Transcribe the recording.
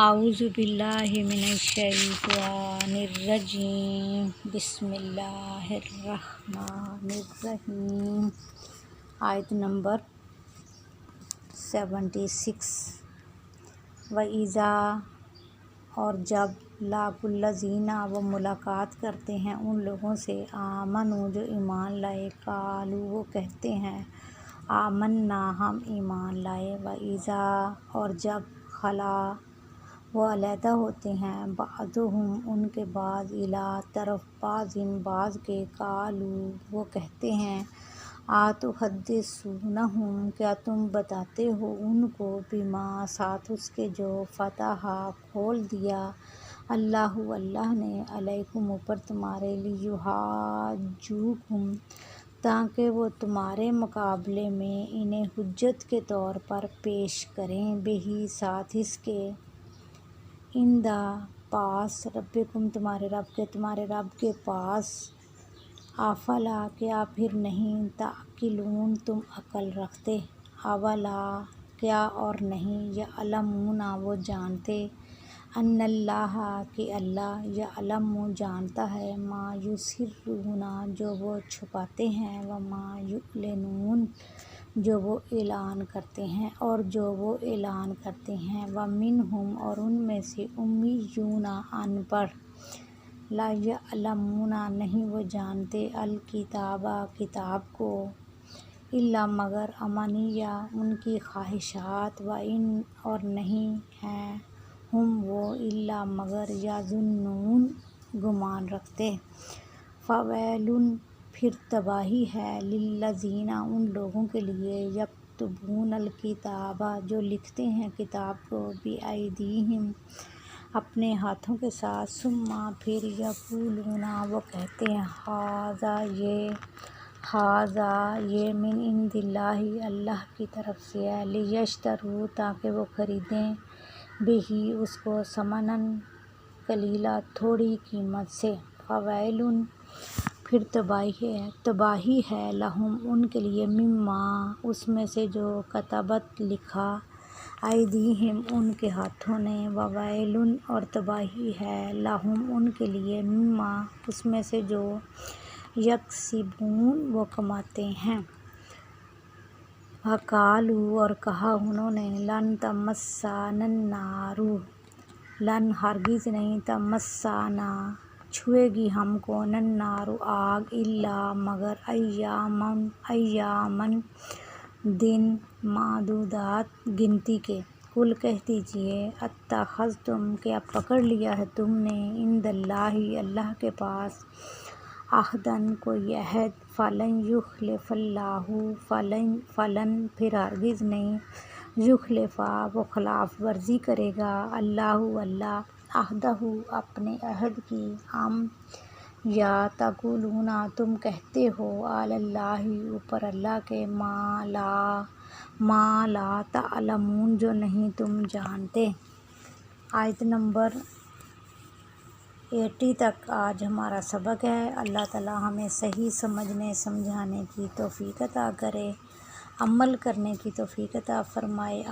اعوذ باللہ من الشیطان الرجیم، بسم اللہ الرحمن الرحیم۔ آیت نمبر 76۔ وَإِذَا، اور جب، لاقوا الذین، وہ ملاقات کرتے ہیں ان لوگوں سے، آمنوا، جو ایمان لائے، قالوا، وہ کہتے ہیں، آمنا، ہم ایمان لائے، وَإِذَا، اور جب، خلا، وہ علیحدہ ہوتے ہیں، بعضهم، ان کے بعض، الی، طرف، بعض کے، قالوا، وہ کہتے ہیں، اتحدثونہم، کیا تم بتاتے ہو ان کو، بما، ساتھ اس کے، جو فتح، کھول دیا، اللہ نے، علیکم، اوپر تمہارے، لیحاجوکم، تاکہ وہ تمہارے مقابلے میں انہیں حجت کے طور پر پیش کریں، بہ، ساتھ اس کے، عند، پاس، ربکم، تمہارے رب کے پاس، افلا، کیا پھر نہیں، تعقلون، تم عقل رکھتے، اولا، کیا اور نہیں، یعلمون، وہ جانتے، ان اللہ، کہ اللہ، یعلم، جانتا ہے، ما یسرون، جو وہ چھپاتے ہیں، وما یعلنون، جو وہ اعلان کرتے ہیں، ومنہم، اور ان میں سے، امیون، ان پڑھ، لا یعلمون، نہیں وہ جانتے، الکتاب، کتاب کو، الا، مگر، امانیہ، ان کی خواہشات، وان، اور نہیں ہیں، ہم وہ، الا، مگر، یظنون، گمان رکھتے، فویل، پھر تباہی ہے، للذین، ان لوگوں کے لیے، یکتبون الکتاب، جو لکھتے ہیں کتاب کو، بایدیہم، اپنے ہاتھوں کے ساتھ، ثم، پھر، یقولون، وہ کہتے ہیں، ھذا، یہ، من عند اللہ، اللہ کی طرف سے ہے، لیشتروا، تاکہ وہ خریدیں، بہ، اس کو، ثمنا قلیلا، تھوڑی قیمت سے، فویل، پھر تباہی ہے، لہم، ان کے لیے، مما، اس میں سے جو، کتبت، لکھا، ایدیہم، ان کے ہاتھوں نے، وویل، اور تباہی ہے، لہم، ان کے لیے، مما، اس میں سے جو، یکسبون، وہ کماتے ہیں، وقالوا، اور کہا انہوں نے، لن تمسنا النار، لن، ہرگز نہیں، تمسنا، چھوئے گی ہم کو، النار، آگ، الا، مگر، ایاماً، دن، معدودات، گنتی کے، قل، کہہ دیجئے، اتخذتم، کیا پکڑ لیا ہے تم نے، عند اللہ، اللہ کے پاس، عہداً، کوئی عہد، فلن یخلف اللہ، فلن، پھر ہرگز نہیں، یخلف، وہ خلاف ورزی کرے گا، اللہ، عہدہ، اپنے عہد کی، ام، یا، تقولون، تم کہتے ہو، علی اللہ، اوپر اللہ کے، ما لا تعلمون، جو نہیں تم جانتے۔ آیت نمبر 80 تک آج ہمارا سبق ہے۔ اللہ تعالی ہمیں صحیح سمجھنے سمجھانے کی توفیق عطا کرے، عمل کرنے کی توفیق عطا فرمائے۔